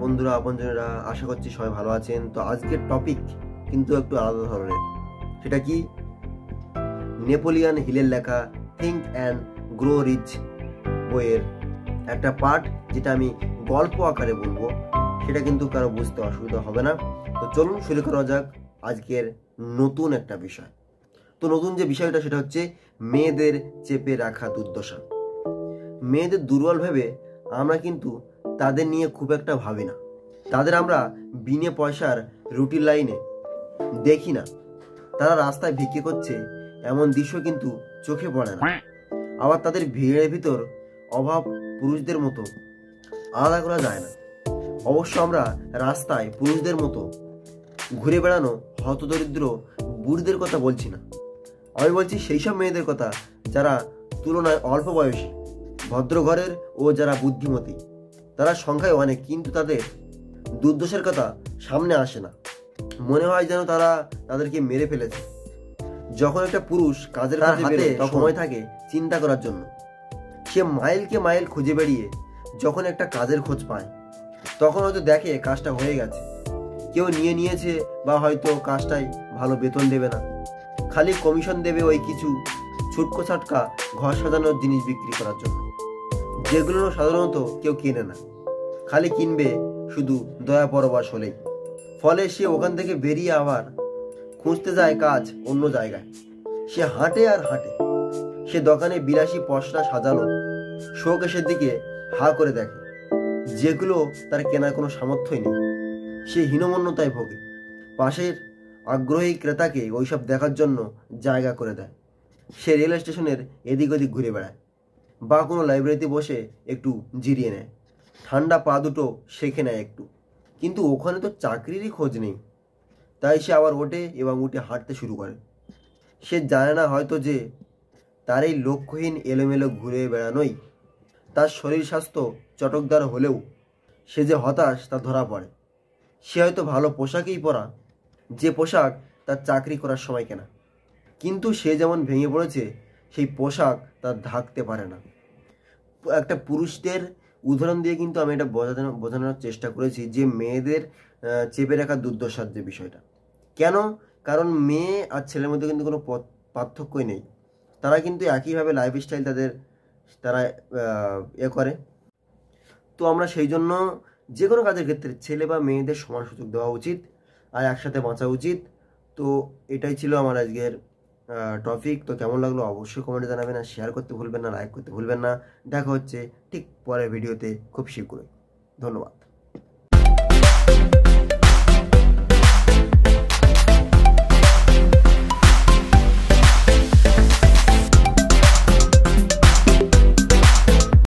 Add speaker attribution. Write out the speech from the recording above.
Speaker 1: বন্ধুরা আপনজনেরা, আশা করছি সবাই ভালো আছেন। তো আজকের টপিক কিন্তু একটু আলাদা ধরনের। সেটা কি? নেপোলিয়ান হিলের লেখা থিঙ্ক অ্যান্ড গ্রো রিচ বইয়ের একটা পার্ট, যেটা আমি গল্প আকারে বলবো। সেটা কিন্তু কারো বুঝতে অসুবিধা হবে না। তো চলুন শুরু করা যাক আজকের নতুন একটা বিষয়। তো নতুন যে বিষয়টা সেটা হচ্ছে মেয়েদের চেপে রাখা দুর্দশা। মেয়েদের দুর্বল ভেবে আমরা কিন্তু তাদের নিয়ে খুব একটা ভাবি না। তাদের আমরা বিনে পয়সার রুটির লাইনে দেখি না। তারা রাস্তায় ভিক্ষে করছে এমন দৃশ্য কিন্তু চোখে পড়ে না। আবার তাদের ভিড়ের ভিতর অভাব পুরুষদের মতো আলাদা করা যায় না। অবশ্য আমরা রাস্তায় পুরুষদের মতো ঘুরে বেড়ানো হতদরিদ্র বুড়িদের কথা বলছি না। আমি বলছি সেই সব মেয়েদের কথা যারা তুলনায় অল্প বয়সী, ভদ্র ঘরের ও যারা বুদ্ধিমতী। তারা সংখ্যায় অনেক, কিন্তু তাদের দুর্দশার কথা সামনে আসে না। মনে হয় যেন তারা তাদেরকে মেরে ফেলেছে। যখন একটা পুরুষ কাজের হাতে সময় থাকে চিন্তা করার জন্য, সে মাইলকে মাইল খুঁজে বেরিয়ে যখন একটা কাজের খোঁজ পায়, তখন হয়তো দেখে কাজটা হয়ে গেছে, কেউ নিয়ে নিয়েছে, বা হয়তো কাজটাই ভালো বেতন দেবে না, খালি কমিশন দেবে ওই কিছু ছুটকো ছাটকা ঘর সাজানোর জিনিস বিক্রি করার জন্য, যেগুলো সাধারণত কেউ কেনে না, খালি কিনবে শুধু দয়া পরবাস হলেই। ফলে সে ওখান থেকে বেরিয়ে আবার খুঁজতে যায় কাজ অন্য জায়গায়। সে হাঁটে আর হাঁটে। সে দোকানে বিলাসী পসরা সাজানো শোকেসের দিকে হা করে দেখে, যেগুলো তার কেনার কোনো সামর্থ্যই নেই। সে হীনমন্যতায় ভোগে। পাশের আগ্রহী ক্রেতাকে ওইসব দেখার জন্য জায়গা করে দেয়। সে রেল স্টেশনের এদিক ওদিক ঘুরে বেড়ায়, বা কোনো লাইব্রেরিতে বসে একটু জিরিয়ে নেয়, ঠান্ডা পা দুটো সেঁকে নেয় একটু। কিন্তু ওখানে তো চাকরিরই খোঁজ নেই। তাই সে আবার ওঠে এবং উঠে হাঁটতে শুরু করে। সে জানে না হয়তো যে তার এই লক্ষ্যহীন এলোমেলো ঘুরে বেড়ানোই তার শরীর স্বাস্থ্য চটকদার হলেও সে যে হতাশ তা ধরা পড়ে। সে হয়তো ভালো পোশাকেই পরা, যে পোশাক তার চাকরি করার সময় কেনা, কিন্তু সে যেমন ভেঙে পড়েছে সেই পোশাক তার ঢাকতে পারে না। একটা পুরুষদের উদাহরণ দিয়ে কিন্তু আমি এটা বোঝানোর চেষ্টা করেছি যে মেয়েদের চেপে রাখা দুর্দশার যে বিষয়টা। কেন? কারণ মেয়ে আর ছেলের মধ্যে কিন্তু কোনো পার্থক্যই নেই। তারা কিন্তু একইভাবে লাইফস্টাইল তারা করে। তো আমরা সেই জন্য যে কোনো কাজের ক্ষেত্রে ছেলে বা মেয়েদের সমান সুযোগ দেওয়া উচিত আর একসাথে বাঁচা উচিত। তো এটাই ছিল আমার আজকের টপিক। তো কেমন লাগলো অবশ্যই কমেন্টে জানাবেন, আর শেয়ার করতে ভুলবেন না, লাইক করতে ভুলবেন না। দেখা হচ্ছে ঠিক পরের ভিডিওতে খুব শীঘ্রই। ধন্যবাদ।